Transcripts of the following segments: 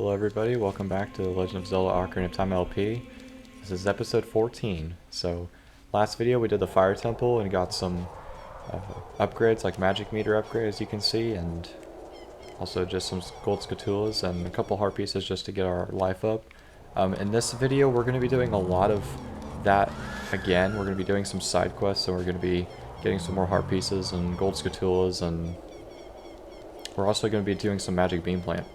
Hello everybody, welcome back to The Legend of Zelda Ocarina of Time LP. This is episode 14. So, last video we did the fire temple and got some upgrades, like magic meter upgrade as you can see, and also just some gold scatulas and a couple heart pieces just to get our life up. In this video we're going to be doing a lot of that again. We're going to be doing some side quests, and we're going to be getting some more heart pieces and gold scatulas, and we're also going to be doing some magic beam plant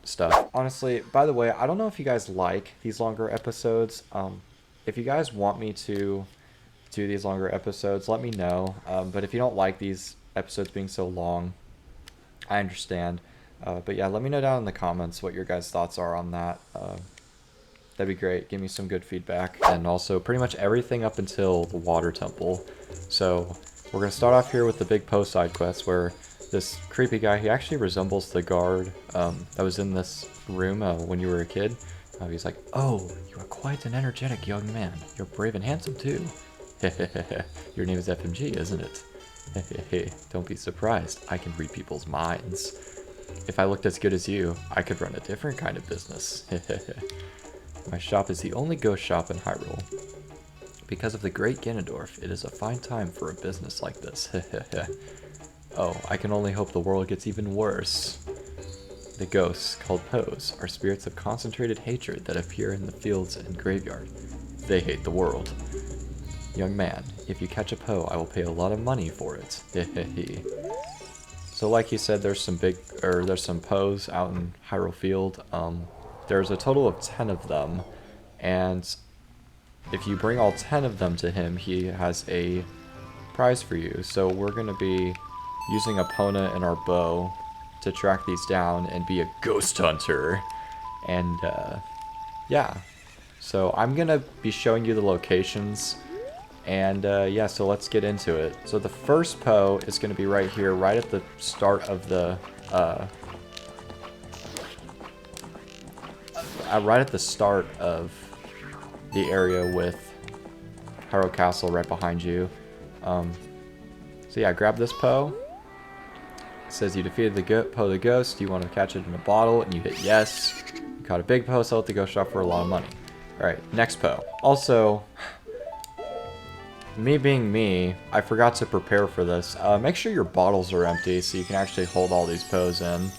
stuff. Honestly, by the way, I don't know if you guys like these longer episodes. If you guys want me to do these longer episodes, let me know. But if you don't like these episodes being so long, I understand. But yeah, let me know down in the comments what your guys' thoughts are on that. That'd be great. Give me some good feedback. And also pretty much everything up until the water temple. So we're going to start off here with the big post side quest, where this creepy guy, he actually resembles the guard that was in this room when you were a kid. He's like, "Oh, you are quite an energetic young man. You're brave and handsome too. Your name is FMG, isn't it? Don't be surprised. I can read people's minds. If I looked as good as you, I could run a different kind of business. My shop is the only ghost shop in Hyrule. Because of the great Ganondorf, it is a fine time for a business like this. Oh, I can only hope the world gets even worse. The ghosts, called Poes, are spirits of concentrated hatred that appear in the fields and graveyard. They hate the world. Young man, if you catch a Poe, I will pay a lot of money for it. So like he said, there's some Poes out in Hyrule Field. There's a total of 10 of them, and if you bring all 10 of them to him, he has a prize for you. So we're going to be using Epona and our bow to track these down and be a ghost hunter. And yeah, so I'm gonna be showing you the locations, and yeah, so let's get into it. So the first Poe is gonna be right here, right at the start of the area with Hyrule Castle right behind you. So yeah, grab this Poe. It says you defeated the Poe the Ghost. You want to catch it in a bottle, and you hit yes. You caught a big Poe, sell it at the ghost shop for a lot of money. Alright, next Poe. Also, me being me, I forgot to prepare for this. Make sure your bottles are empty so you can actually hold all these Poes in.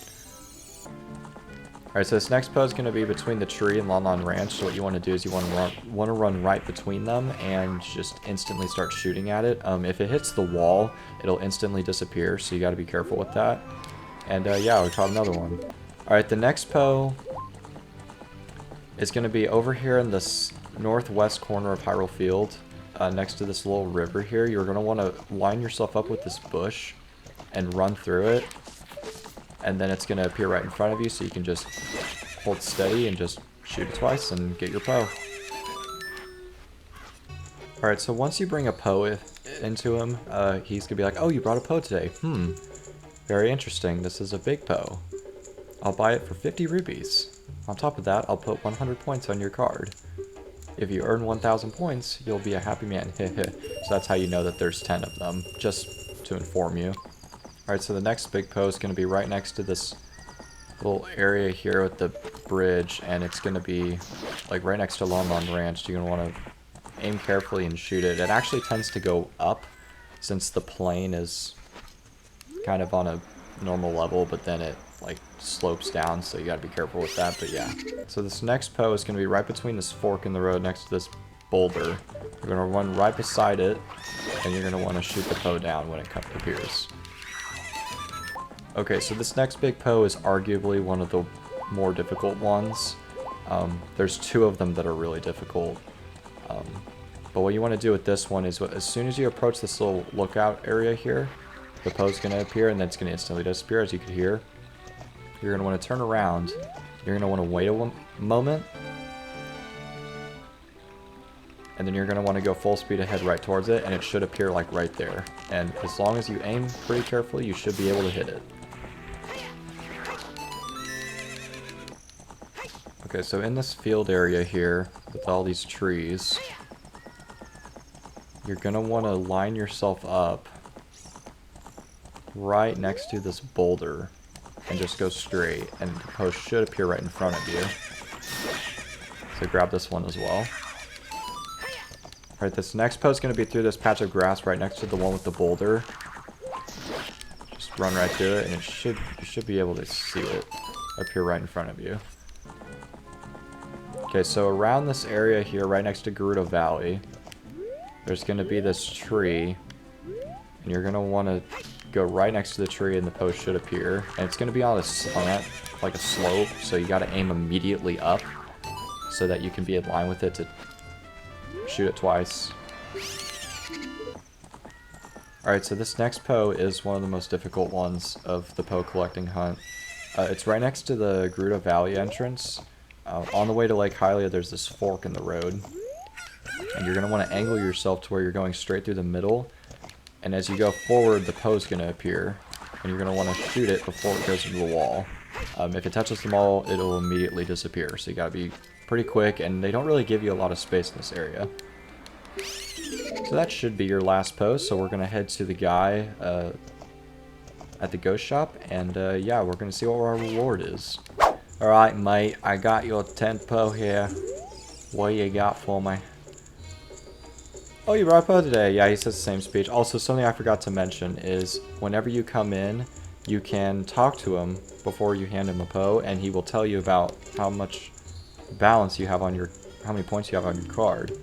Alright, so this next Poe is going to be between the tree and Lon Lon Ranch. So what you want to do is you want to run right between them and just instantly start shooting at it. If it hits the wall, it'll instantly disappear, so you got to be careful with that. And yeah, we caught another one. Alright, the next Poe is going to be over here in this northwest corner of Hyrule Field, next to this little river here. You're going to want to line yourself up with this bush and run through it. And then it's going to appear right in front of you, so you can just hold steady and just shoot it twice and get your Poe. Alright, so once you bring a Poe into him, he's going to be like, "Oh, you brought a Poe today. Very interesting. This is a big Poe. I'll buy it for 50 rupees. On top of that, I'll put 100 points on your card. If you earn 1,000 points, you'll be a happy man." So that's how you know that there's 10 of them, just to inform you. Alright, so the next big Poe is going to be right next to this little area here with the bridge, and it's going to be like right next to Lon Lon Ranch. You're going to want to aim carefully and shoot it. It actually tends to go up since the plane is kind of on a normal level, but then it like slopes down, so you got to be careful with that. But yeah, so this next Poe is going to be right between this fork in the road next to this boulder. You're going to run right beside it, and you're going to want to shoot the Poe down when it appears. Okay, so this next big Poe is arguably one of the more difficult ones. There's 2 of them that are really difficult. But what you want to do with this one is, as soon as you approach this little lookout area here, the Poe's going to appear, and then it's going to instantly disappear, as you can hear. You're going to want to turn around. You're going to want to wait a moment. And then you're going to want to go full speed ahead right towards it, and it should appear like right there. And as long as you aim pretty carefully, you should be able to hit it. Okay, so in this field area here, with all these trees, you're going to want to line yourself up right next to this boulder. and just go straight, and the post should appear right in front of you. So grab this one as well. Alright, this next post is going to be through this patch of grass right next to the one with the boulder. Just run right to it, and you should be able to see it appear right in front of you. Okay, so around this area here, right next to Gerudo Valley, there's going to be this tree, and you're going to want to go right next to the tree, and the post should appear. And it's going to be on a slant, like a slope, so you got to aim immediately up so that you can be in line with it to shoot it twice. Alright, so this next Poe is one of the most difficult ones of the Poe collecting hunt. It's right next to the Gerudo Valley entrance. On the way to Lake Hylia, there's this fork in the road. And you're going to want to angle yourself to where you're going straight through the middle. And as you go forward, the Poe's going to appear. And you're going to want to shoot it before it goes into the wall. If it touches the wall, it'll immediately disappear. So you got to be pretty quick, and they don't really give you a lot of space in this area. So that should be your last post. So we're going to head to the guy at the ghost shop. And yeah, we're going to see what our reward is. Alright, mate, I got your 10th Poe here. What you got for me? Oh, you brought a Poe today. Yeah, he says the same speech. Also, something I forgot to mention is whenever you come in, you can talk to him before you hand him a Poe, and he will tell you about how much balance you have on your, how many points you have on your card.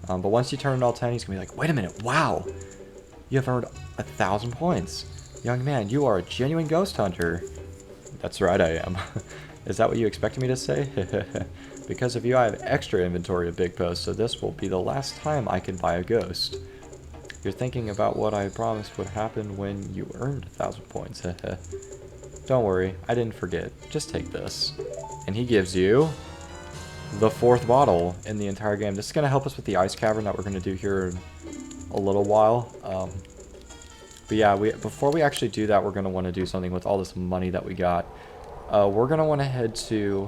But once you turn it all 10, he's gonna be like, wait a minute, wow, you have earned 1,000 points. Young man, you are a genuine ghost hunter. That's right, I am. Is that what you expected me to say? Because of you, I have extra inventory of big posts, so this will be the last time I can buy a ghost. You're thinking about what I promised would happen when you earned 1,000 points. Don't worry, I didn't forget. Just take this. And he gives you the 4th bottle in the entire game. This is going to help us with the Ice Cavern that we're going to do here in a little while. But yeah, before we actually do that, we're going to want to do something with all this money that we got. We're going to want to head to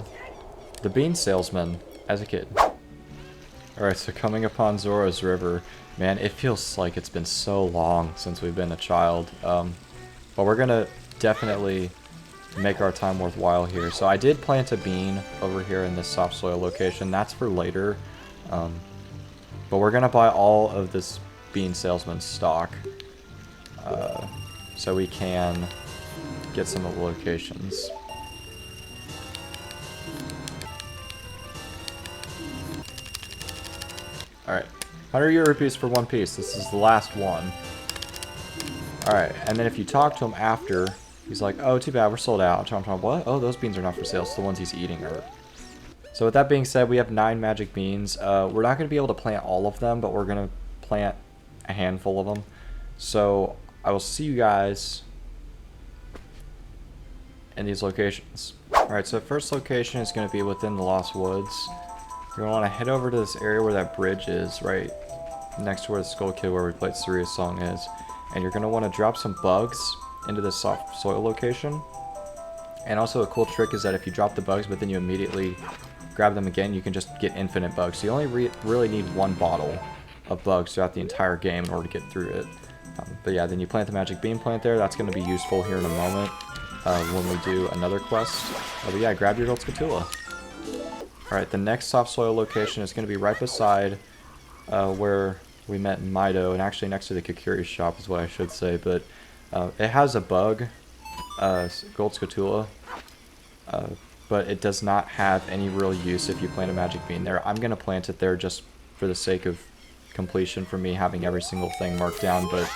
the Bean Salesman as a kid. Alright, so coming upon Zora's River. Man, it feels like it's been so long since we've been a child. But we're going to definitely make our time worthwhile here. So I did plant a bean over here in this soft soil location. That's for later. But we're going to buy all of this Bean Salesman stock. So we can get some of the locations. Alright, 100 rupees for 1 piece. This is the last one. Alright, and then if you talk to him after, he's like, oh, too bad, we're sold out. I'm talking, what? Oh, those beans are not for sale. It's the ones he's eating are. So with that being said, we have 9 magic beans. We're not going to be able to plant all of them, but we're going to plant a handful of them. So I will see you guys in these locations. Alright, so the first location is going to be within the Lost Woods. You're going to want to head over to this area where that bridge is, right next to where the Skull Kid where we played Saria's song is. And you're going to want to drop some bugs into this soft soil location. And also a cool trick is that if you drop the bugs but then you immediately grab them again, you can just get infinite bugs. So you only really need 1 bottle of bugs throughout the entire game in order to get through it. But yeah, then you plant the magic bean plant there. That's going to be useful here in a moment when we do another quest. But yeah, grab your gold scatula. Alright, the next soft soil location is going to be right beside where we met Mido, and actually next to the Kakiri shop is what I should say, but it has a bug, gold scatula, but it does not have any real use if you plant a magic bean there. I'm going to plant it there just for the sake of completion for me having every single thing marked down, but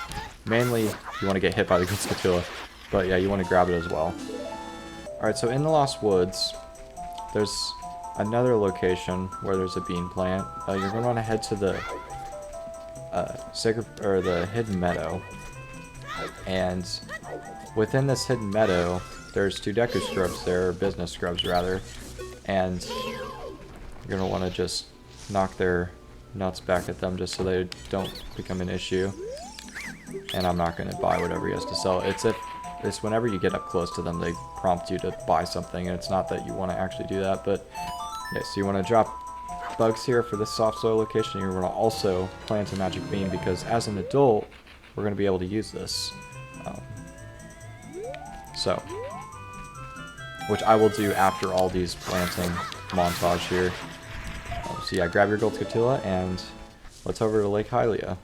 mainly you want to get hit by the gold scatula, but yeah, you want to grab it as well. Alright, so in the Lost Woods, there's another location where there's a bean plant. You're going to want to head to the the hidden meadow, and within this hidden meadow, there's 2 Deku scrubs there, or business scrubs rather, and you're going to want to just knock their nuts back at them just so they don't become an issue. And I'm not going to buy whatever he has to sell. It's whenever you get up close to them, they prompt you to buy something, and it's not that you want to actually do that, but yeah, so you want to drop bugs here for this soft soil location. You're going to also plant a magic bean because as an adult, we're going to be able to use this. So which I will do after all these planting montage here. So yeah, grab your gold scutula and let's over to Lake Hylia.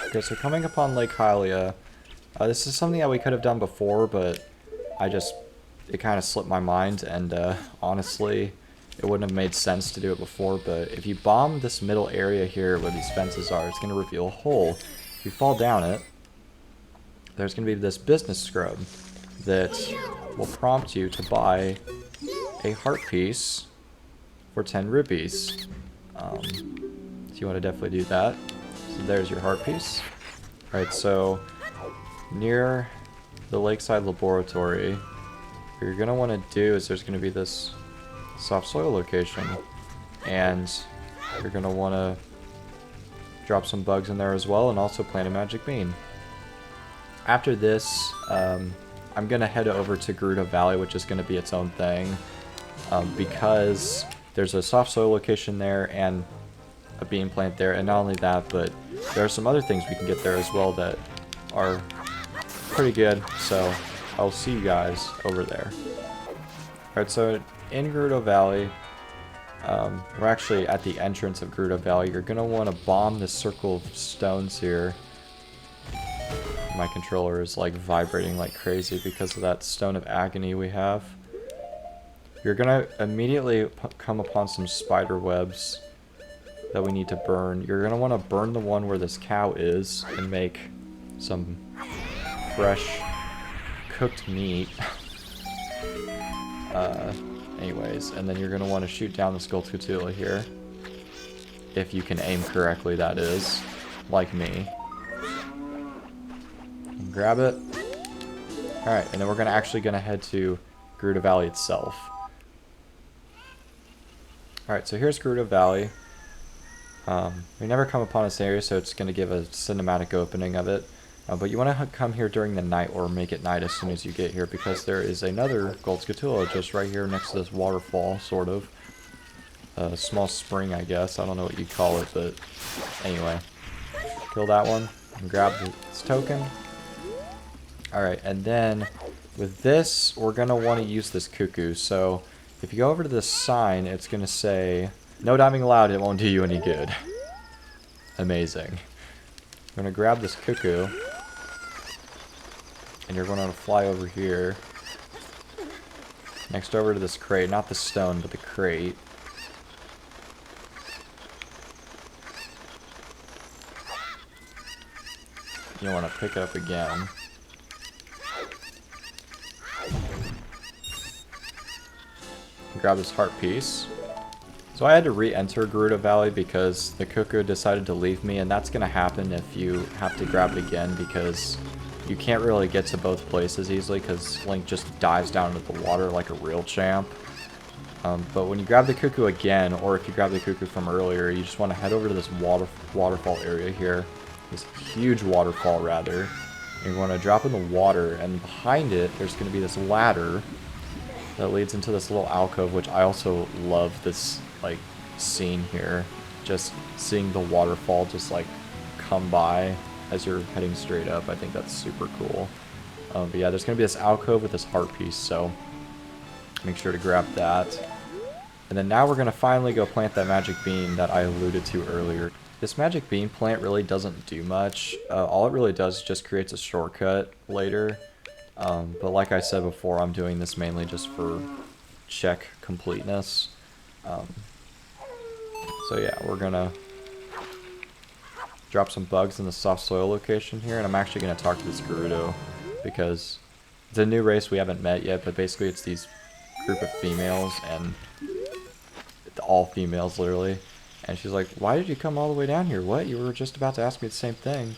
Okay, so coming upon Lake Hylia, this is something that we could have done before, but it kind of slipped my mind, and honestly, it wouldn't have made sense to do it before. But if you bomb this middle area here where these fences are, it's going to reveal a hole. If you fall down it, there's going to be this business scrub that will prompt you to buy a heart piece for 10 rupees. So you want to definitely do that. So there's your heart piece. Alright, so near the Lakeside Laboratory, what you're going to want to do is there's going to be this soft soil location, and you're going to want to drop some bugs in there as well, and also plant a magic bean. After this, I'm going to head over to Gerudo Valley, which is going to be its own thing, because there's a soft soil location there and a bean plant there, and not only that, but there are some other things we can get there as well that are pretty good, so I'll see you guys over there. Alright, so in Gerudo Valley, we're actually at the entrance of Gerudo Valley. You're going to want to bomb this circle of stones here. My controller is like vibrating like crazy because of that stone of agony we have. You're going to immediately come upon some spider webs that we need to burn. You're going to want to burn the one where this cow is and make some fresh cooked meat. Anyways, and then you're going to want to shoot down this gold scutula here. If you can aim correctly, that is. Like me. Grab it. Alright, and then we're actually going to head to Gerudo Valley itself. Alright, so here's Gerudo Valley. We never come upon this area, so it's going to give a cinematic opening of it. But you want to come here during the night, or make it night as soon as you get here, because there is another gold scutula just right here next to this waterfall, sort of. A small spring, I guess. I don't know what you'd call it, but anyway. Kill that one and grab this token. Alright, and then with this, we're going to want to use this cuckoo. So if you go over to this sign, it's going to say, "No diving allowed, it won't do you any good." Amazing. We're going to grab this cuckoo, and you're going to fly over here. Next over to this crate, not the stone, but the crate. You want to pick it up again. Grab this heart piece. So I had to re-enter Gerudo Valley because the cuckoo decided to leave me, and that's going to happen if you have to grab it again, because you can't really get to both places easily because Link just dives down into the water like a real champ. But when you grab the cuckoo again, or if you grab the cuckoo from earlier, you just want to head over to this waterfall area here. This huge waterfall, rather. And you're going to drop in the water, and behind it, there's going to be this ladder that leads into this little alcove, which I also love this, like, scene here. Just seeing the waterfall just, like, come by as you're heading straight up. I think that's super cool. But yeah, there's going to be this alcove with this heart piece, so make sure to grab that. And then now we're going to finally go plant that magic bean that I alluded to earlier. This magic bean plant really doesn't do much. All it really does is just creates a shortcut later. But like I said before, I'm doing this mainly just for check completeness. So yeah, we're gonna drop some bugs in the soft soil location here, and I'm actually gonna talk to this Gerudo because it's a new race we haven't met yet, but basically it's these group of females, and all females literally. And she's like, "Why did you come all the way down here? What? You were just about to ask me the same thing."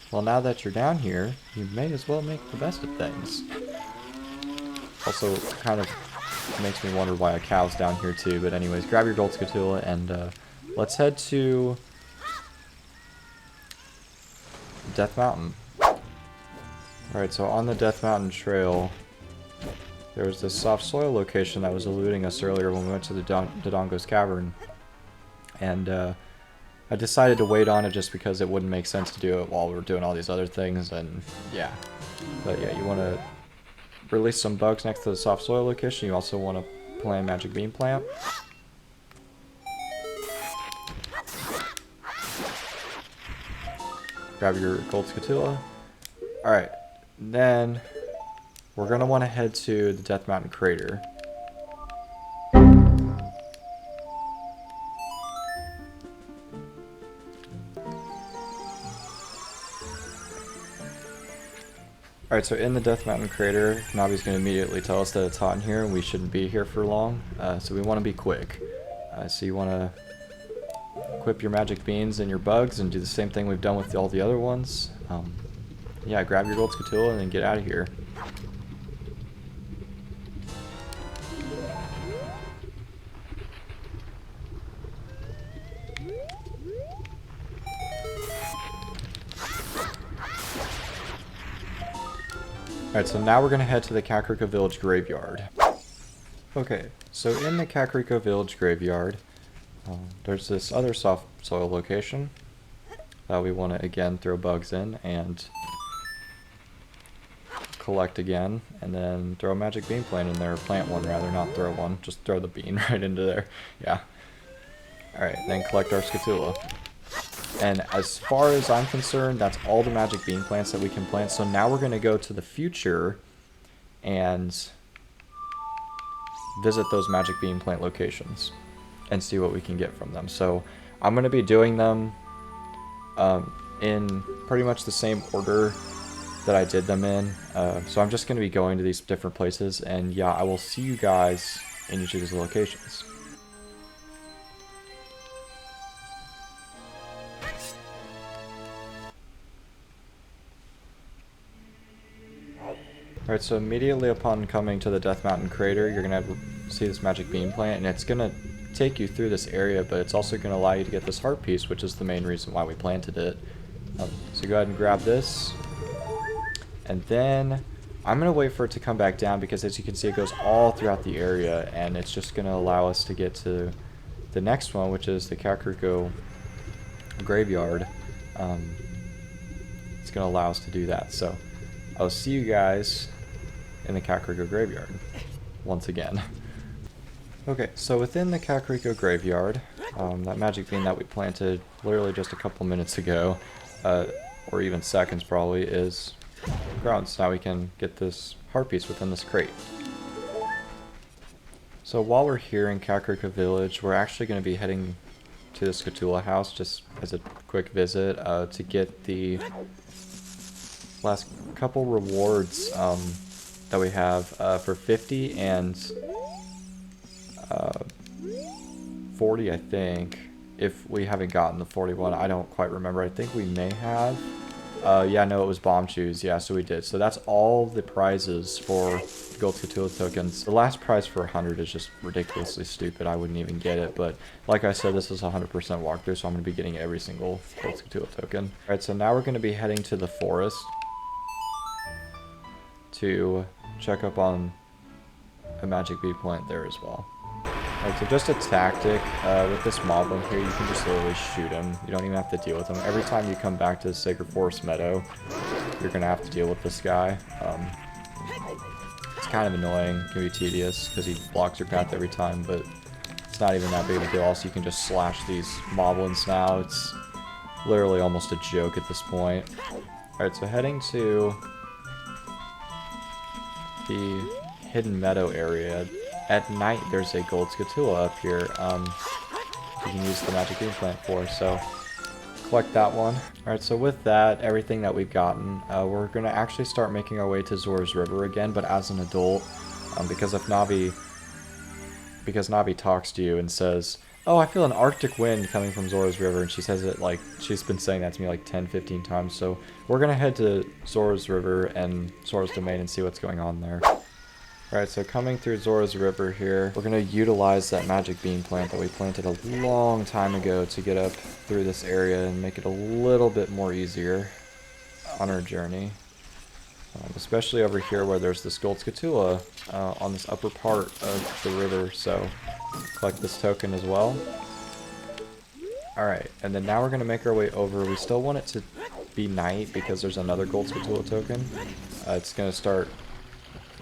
Well, now that you're down here, you may as well make the best of things. Also, kind of makes me wonder why a cow's down here too. But anyways, grab your gold scutula and let's head to Death Mountain. Alright, so on the Death Mountain Trail, there was this soft soil location that was eluding us earlier when we went to the Dodongo's Cavern. And I decided to wait on it just because it wouldn't make sense to do it while we were doing all these other things, and yeah. But yeah, you want to release some bugs next to the soft soil location, you also want to plant magic bean plant. Grab your gold scatula. Alright, then we're going to want to head to the Death Mountain Crater. Alright, so in the Death Mountain Crater, Navi's going to immediately tell us that it's hot in here and we shouldn't be here for long, so we want to be quick. So you want to equip your magic beans and your bugs and do the same thing we've done with all the other ones. Yeah, grab your gold scatula and then get out of here. Alright, so now we're going to head to the Kakariko Village Graveyard. Okay, so in the Kakariko Village Graveyard, there's this other soft soil location that we want to again throw bugs in and collect again, and then throw a magic bean plant in there, or plant one rather, not throw one, just throw the bean right into there. Yeah. Alright, then collect our scatula. And as far as I'm concerned, that's all the magic bean plants that we can plant. So now we're going to go to the future and visit those magic bean plant locations and see what we can get from them. So I'm going to be doing them in pretty much the same order that I did them in. So I'm just going to be going to these different places, and yeah, I will see you guys in each of these locations. Alright, so immediately upon coming to the Death Mountain Crater, you're going to see this magic bean plant, and it's going to take you through this area, but it's also going to allow you to get this heart piece, which is the main reason why we planted it. So go ahead and grab this, and then I'm going to wait for it to come back down, because as you can see it goes all throughout the area, and it's just going to allow us to get to the next one, which is the Kakariko Graveyard. It's going to allow us to do that, so I'll see you guys in the Kakariko Graveyard once again. Okay, so within the Kakariko Graveyard, that magic bean that we planted literally just a couple minutes ago, or even seconds probably, is grown. So now we can get this heart piece within this crate. So while we're here in Kakariko Village, we're actually going to be heading to the Scatula house just as a quick visit to get the last couple rewards that we have for 50 and 40, I think. If we haven't gotten the 41, I don't quite remember. I think we may have. Yeah, no, it was bomb shoes. Yeah, so we did. So that's all the prizes for the gold scatula tokens. The last prize for 100 is just ridiculously stupid. I wouldn't even get it. But like I said, this is 100% walkthrough, so I'm going to be getting every single gold scatula token. Alright, so now we're going to be heading to the forest to check up on a magic bean plant there as well. Alright, so just a tactic, with this mob in here, you can just literally shoot him. You don't even have to deal with him. Every time you come back to the Sacred Forest Meadow, you're going to have to deal with this guy. It's kind of annoying, it can be tedious, because he blocks your path every time, but it's not even that big of a deal. Also, you can just slash these moblins now. It's literally almost a joke at this point. Alright, so heading to the Hidden Meadow area. At night, there's a gold scatula up here you can use the magic bean plant for, so collect that one. Alright, so with that, everything that we've gotten, we're going to actually start making our way to Zora's River again, but as an adult, because Navi talks to you and says, oh, I feel an Arctic wind coming from Zora's River, and she says it like, she's been saying that to me like 10-15 times, so we're going to head to Zora's River and Zora's Domain and see what's going on there. Alright, so coming through Zora's River here, we're going to utilize that magic bean plant that we planted a long time ago to get up through this area and make it a little bit more easier on our journey. Especially over here where there's this gold scatula on this upper part of the river, so collect this token as well. Alright, and then now we're going to make our way over. We still want it to be night because there's another gold scatula token. It's going to start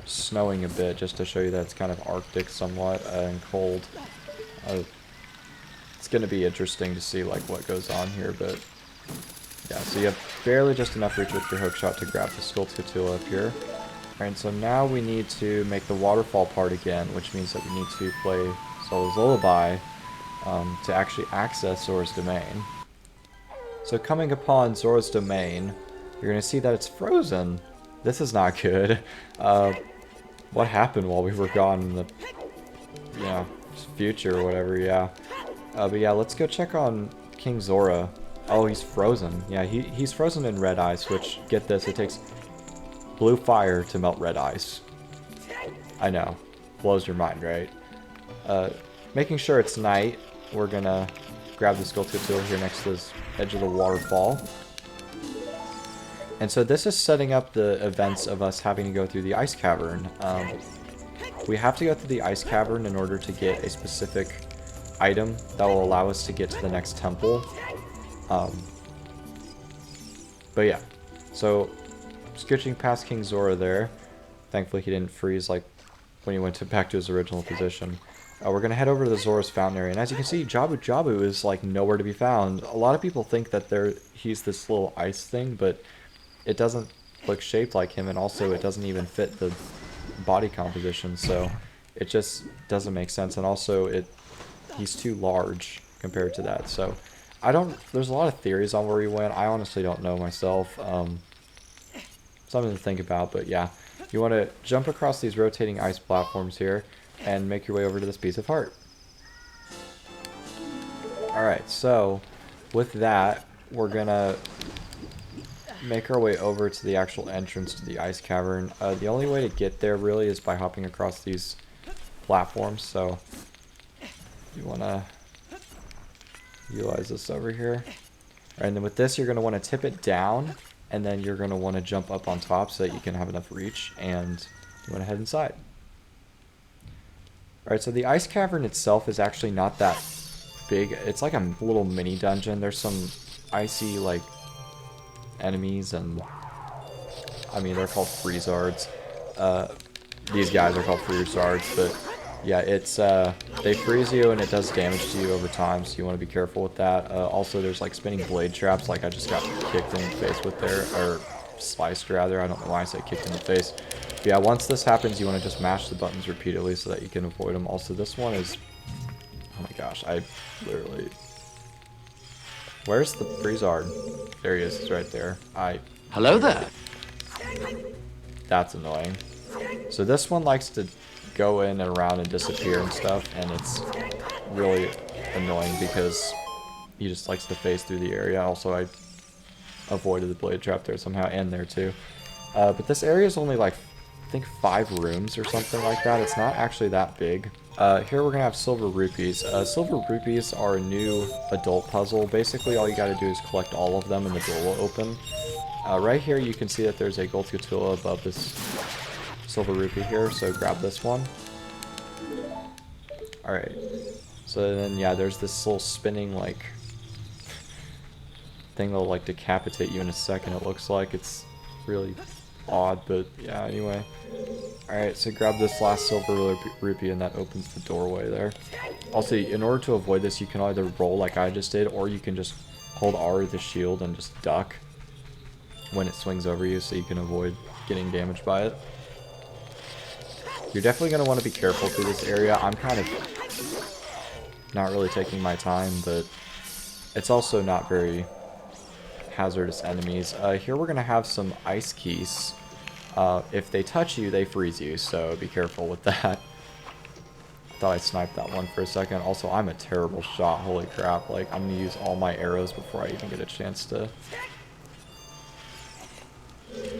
snowing a bit, just to show you that it's kind of arctic somewhat and cold. It's going to be interesting to see like what goes on here, but yeah, so you have barely just enough reach with your hookshot to grab the Skulltula up here. Alright, so now we need to make the waterfall part again, which means that we need to play Zelda's Lullaby to actually access Zora's Domain. So coming upon Zora's Domain, you're going to see that it's frozen. This is not good. What happened while we were gone in the future or whatever, yeah. But yeah, let's go check on King Zora. Oh, he's frozen. Yeah, he's frozen in red ice, which, get this, it takes blue fire to melt red ice. I know. Blows your mind, right? Making sure it's night, we're gonna grab the Skulltula here next to this edge of the waterfall. And so this is setting up the events of us having to go through the Ice Cavern. We have to go through the Ice Cavern in order to get a specific item that will allow us to get to the next temple. But yeah, so scooching past King Zora there. Thankfully he didn't freeze like when he went back to his original position. We're going to head over to the Zora's Fountain area, and as you can see, Jabu Jabu is like nowhere to be found. A lot of people think that he's this little ice thing, but it doesn't look shaped like him, and also it doesn't even fit the body composition, so it just doesn't make sense, and also he's too large compared to that, so there's a lot of theories on where he went. I honestly don't know myself. Something to think about, but yeah. You want to jump across these rotating ice platforms here and make your way over to this piece of heart. Alright, so with that, we're gonna make our way over to the actual entrance to the Ice Cavern. The only way to get there really is by hopping across these platforms, so you want to utilize this over here. And then with this, you're going to want to tip it down, and then you're going to want to jump up on top so that you can have enough reach, and you want to head inside. Alright, so the Ice Cavern itself is actually not that big. It's like a little mini dungeon. There's some icy, like, enemies, and I mean, they're called Freezards. These guys are called Freezards, but yeah, it's they freeze you and it does damage to you over time, so you want to be careful with that. Also, there's like spinning blade traps, like I just got kicked in the face with there, or sliced rather. I don't know why I said kicked in the face. But yeah, once this happens, you want to just mash the buttons repeatedly so that you can avoid them. Also, this one is, oh my gosh, I literally. Where's the Freezard? There he is, it's right there. Hello there. That's annoying. So this one likes to go in and around and disappear and stuff, and it's really annoying because he just likes to phase through the area. Also, I avoided the blade trap there somehow, and there too. But this area is only like, I think 5 rooms or something like that. It's not actually that big. Here we're going to have Silver Rupees. Silver Rupees are a new adult puzzle. Basically, all you got to do is collect all of them and the door will open. Right here, you can see that there's a gold Skulltula above this Silver Rupee here, so grab this one. Alright. So then, yeah, there's this little spinning, like, thing that'll, like, decapitate you in a second, it looks like. It's really odd, but yeah, anyway. Alright, so grab this last Silver Rupee and that opens the doorway there. Also, in order to avoid this, you can either roll like I just did, or you can just hold R with the shield and just duck when it swings over you so you can avoid getting damaged by it. You're definitely going to want to be careful through this area. I'm kind of not really taking my time, but it's also not very hazardous enemies. Here we're going to have some ice keys. If they touch you, they freeze you, so be careful with that. Thought I sniped that one for a second. Also, I'm a terrible shot. Holy crap. Like, I'm going to use all my arrows before I even get a chance to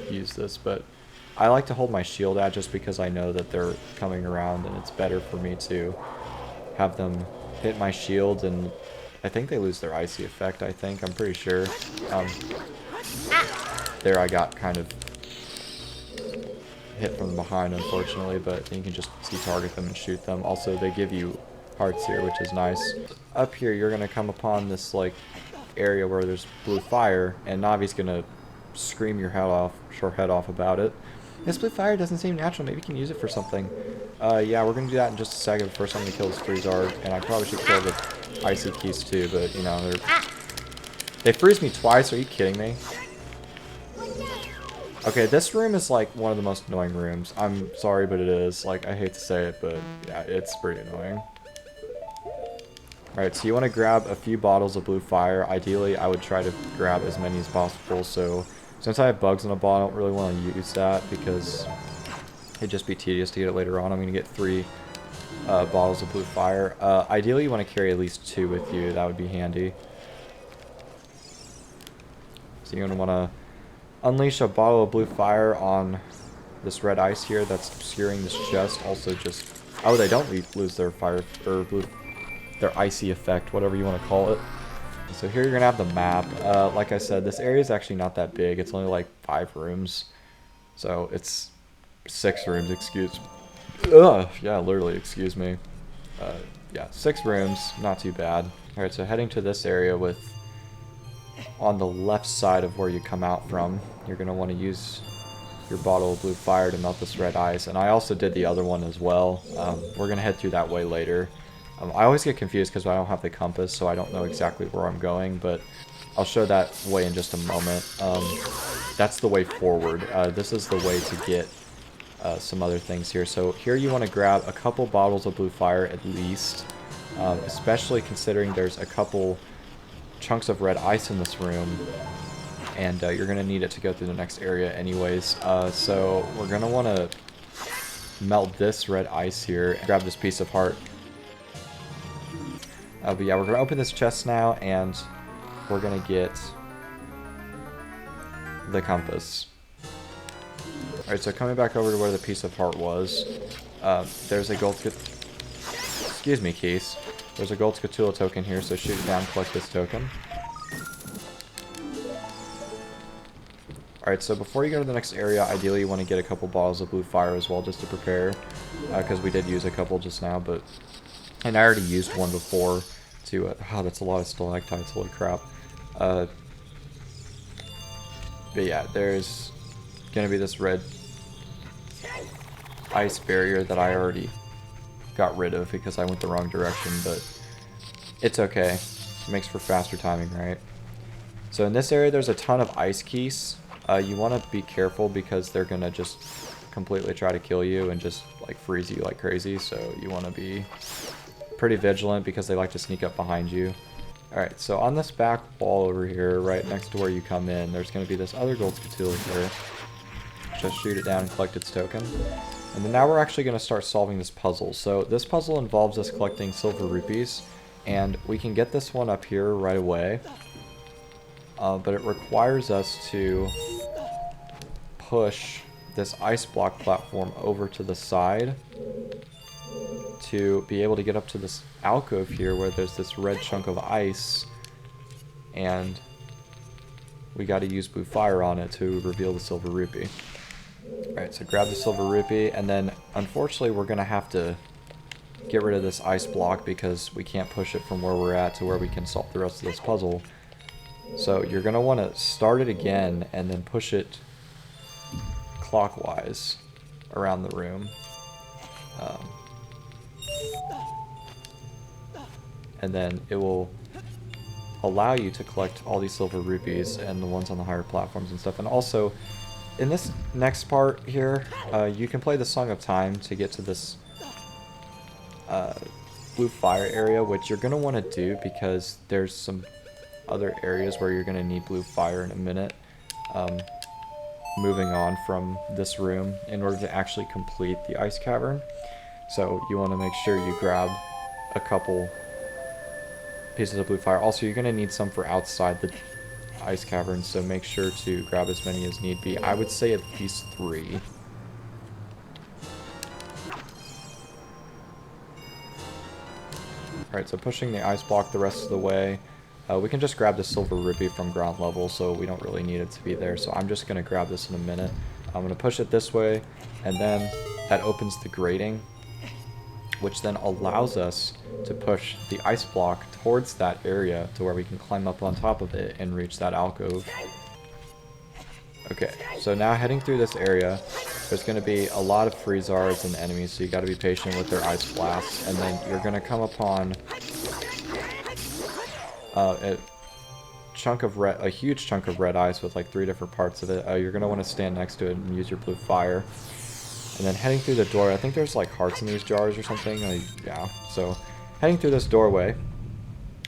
use this, but I like to hold my shield out just because I know that they're coming around, and it's better for me to have them hit my shield, and I think they lose their icy effect, I'm pretty sure. There I got kind of hit from behind, unfortunately, but you can just target them and shoot them. Also, they give you hearts here, which is nice. Up here, you're going to come upon this, like, area where there's blue fire, and Navi's going to scream your head off about it. This blue fire doesn't seem natural. Maybe we can use it for something. Yeah, we're gonna do that in just a second. First, I'm gonna kill this Freezard, and I probably should kill the Icy Keys too, but, you know, they freeze me twice. Are you kidding me? Okay, this room is, like, one of the most annoying rooms. I'm sorry, but it is. Like, I hate to say it, but, yeah, it's pretty annoying. Alright, so you want to grab a few bottles of blue fire. Ideally, I would try to grab as many as possible. So, since I have bugs in a bottle, I don't really want to use that because it'd just be tedious to get it later on. I'm going to get 3 bottles of blue fire. Ideally, you want to carry at least 2 with you. That would be handy. So you're going to want to unleash a bottle of blue fire on this red ice here that's obscuring this chest. Also just... Oh, they don't lose their fire... or blue... their icy effect, whatever you want to call it. So here you're going to have the map. Like I said, this area is actually not that big. It's only like 5 rooms. So it's 6 rooms, excuse... Ugh, yeah, literally, excuse me. Yeah, 6 rooms, not too bad. Alright, so heading to this area with... on the left side of where you come out from, you're going to want to use your bottle of blue fire to melt this red ice. And I also did the other one as well. We're going to head through that way later. I always get confused because I don't have the compass, so I don't know exactly where I'm going, but I'll show that way in just a moment. That's the way forward. This is the way to get some other things here. So here you want to grab a couple bottles of blue fire at least, especially considering there's a couple chunks of red ice in this room, and you're going to need it to go through the next area anyways. So we're going to want to melt this red ice here and grab this piece of heart. But yeah, we're going to open this chest now, and we're going to get the compass. Alright, so coming back over to where the piece of heart was, there's a gold... Excuse me, Keys. There's a gold Scatula token here, so shoot it down, collect this token. Alright, so before you go to the next area, ideally you want to get a couple bottles of blue fire as well, just to prepare, because we did use a couple just now, but... And I already used one before to... oh, that's a lot of stalactites, holy crap. But yeah, there's going to be this red ice barrier that I already got rid of because I went the wrong direction, but it's okay. It makes for faster timing, right? So in this area, there's a ton of ice keys. You want to be careful because they're going to just completely try to kill you and just like freeze you like crazy, so you want to be pretty vigilant because they like to sneak up behind you. Alright, so on this back wall over here, right next to where you come in, there's going to be this other gold Scatula here. Just shoot it down and collect its token. And then now we're actually going to start solving this puzzle. So this puzzle involves us collecting silver rupees, and we can get this one up here right away. But it requires us to push this ice block platform over to the side to be able to get up to this alcove here where there's this red chunk of ice, and we got to use blue fire on it to reveal the silver rupee. Alright, so grab the silver rupee, and then unfortunately we're going to have to get rid of this ice block because we can't push it from where we're at to where we can solve the rest of this puzzle. So you're going to want to start it again and then push it clockwise around the room. And then it will allow you to collect all these silver rupees and the ones on the higher platforms and stuff. And also, in this next part here, you can play the Song of Time to get to this blue fire area, which you're going to want to do because there's some other areas where you're going to need blue fire in a minute. Moving on from this room in order to actually complete the Ice Cavern. So you want to make sure you grab a couple pieces of blue fire. Also, you're going to need some for outside the Ice Cavern, so make sure to grab as many as need be. I would say at least 3. Alright, so pushing the ice block the rest of the way. We can just grab the silver rupee from ground level, so we don't really need it to be there. So I'm just going to grab this in a minute. I'm going to push it this way, and then that opens the grating, which then allows us to push the ice block towards that area to where we can climb up on top of it and reach that alcove. Okay, so now heading through this area, there's going to be a lot of Freezards and enemies, so you got to be patient with their ice blasts, and then you're going to come upon a huge chunk of red ice with like 3 different parts of it. You're going to want to stand next to it and use your blue fire. And then heading through the door, I think there's like hearts in these jars or something. Yeah, so heading through this doorway,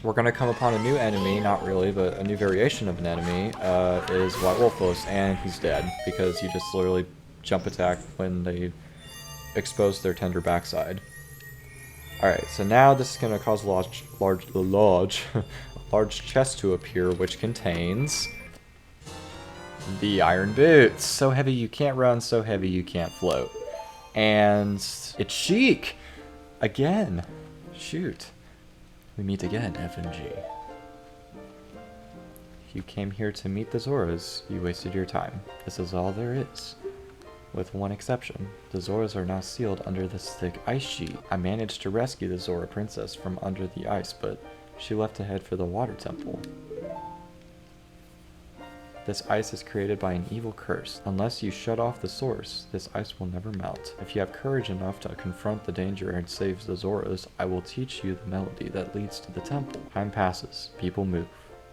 we're going to come upon a new enemy, not really, but a new variation of an enemy, is White Wolfos, and he's dead, because you just literally jump attack when they expose their tender backside. Alright, so now this is going to cause a large chest to appear, which contains the iron boots. So heavy you can't run, so heavy you can't float. And it's Sheik! Again. Shoot. We meet again, FMG. You came here to meet the Zoras. You wasted your time. This is all there is. With one exception. The Zoras are now sealed under this thick ice sheet. I managed to rescue the Zora princess from under the ice, but she left to head for the water temple. This ice is created by an evil curse. Unless you shut off the source, this ice will never melt. If you have courage enough to confront the danger and save the Zoras, I will teach you the melody that leads to the temple. Time passes. People move.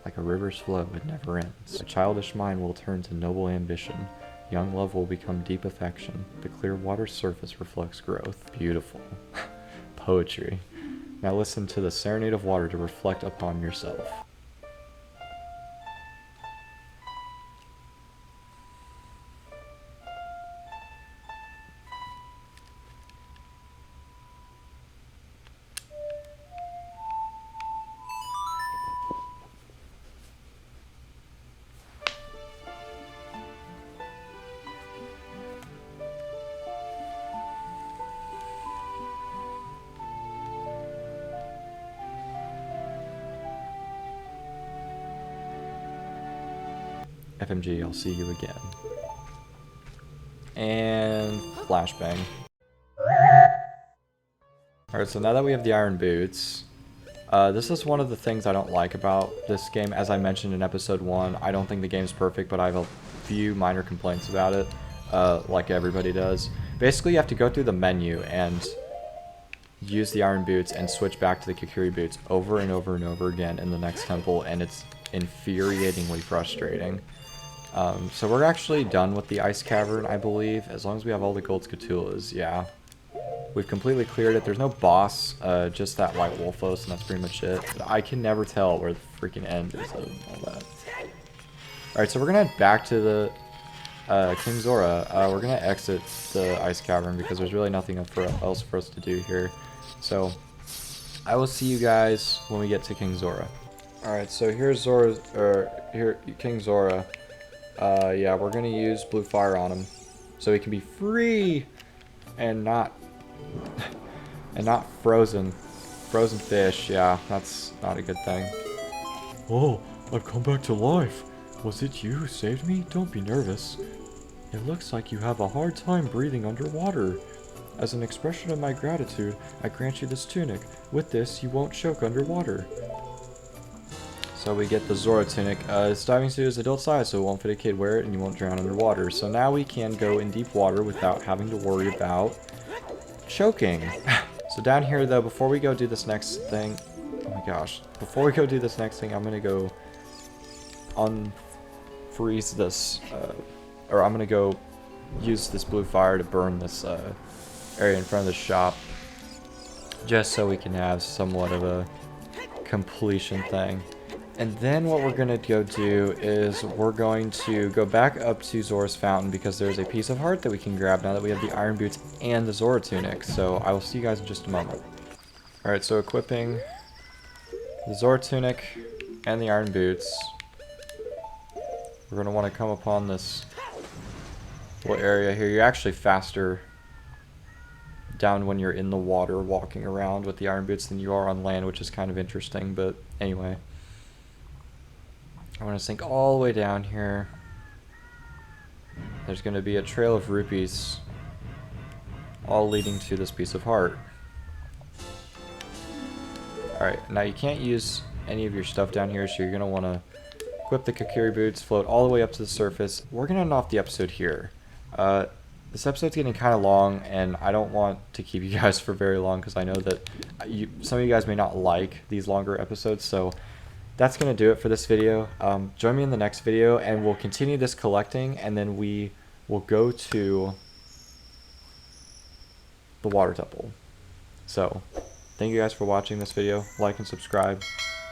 Like a river's flow, it never ends. A childish mind will turn to noble ambition. Young love will become deep affection. The clear water's surface reflects growth. Beautiful. Poetry. Now listen to the serenade of water to reflect upon yourself. FMG, I'll see you again. And flashbang. Alright, so now that we have the iron boots, this is one of the things I don't like about this game. As I mentioned in episode 1, I don't think the game's perfect, but I have a few minor complaints about it, like everybody does. Basically, you have to go through the menu and use the iron boots and switch back to the Kukuri boots over and over and over again in the next temple, and it's infuriatingly frustrating. So we're actually done with the Ice Cavern, I believe, as long as we have all the gold Scatulas, yeah. We've completely cleared it. There's no boss, just that White Wolfos, and that's pretty much it. But I can never tell where the freaking end is of all that. Alright, so we're gonna head back to the King Zora. We're gonna exit the Ice Cavern because there's really nothing else for us to do here. So, I will see you guys when we get to King Zora. Alright, so here's King Zora. Yeah, we're gonna use blue fire on him, so he can be free and not frozen. Frozen fish, yeah, that's not a good thing. Oh, I've come back to life. Was it you who saved me? Don't be nervous. It looks like you have a hard time breathing underwater. As an expression of my gratitude, I grant you this tunic. With this, you won't choke underwater. So we get the Zora tunic. Its diving suit is adult size, so it won't fit a kid. Wear it and you won't drown underwater. So now we can go in deep water without having to worry about choking. So down here though, before we go do this next thing, oh my gosh, before we go do this next thing, I'm gonna go unfreeze this, or I'm gonna go use this blue fire to burn this area in front of the shop, just so we can have somewhat of a completion thing. And then what we're going to go do is we're going to go back up to Zora's Fountain because there's a piece of heart that we can grab now that we have the iron boots and the Zora tunic. So I will see you guys in just a moment. Alright, so equipping the Zora tunic and the iron boots. We're going to want to come upon this little area here. You're actually faster down when you're in the water walking around with the iron boots than you are on land, which is kind of interesting, but anyway. I want to sink all the way down here. There's going to be a trail of rupees all leading to this piece of heart. Alright, now you can't use any of your stuff down here, so you're going to want to equip the Kakiri boots, float all the way up to the surface. We're going to end off the episode here. This episode's getting kind of long, and I don't want to keep you guys for very long because I know that some of you guys may not like these longer episodes, so that's going to do it for this video. Join me in the next video, and we'll continue this collecting, and then we will go to the water temple. So, thank you guys for watching this video. Like and subscribe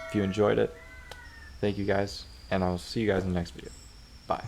if you enjoyed it. Thank you guys, and I'll see you guys in the next video. Bye.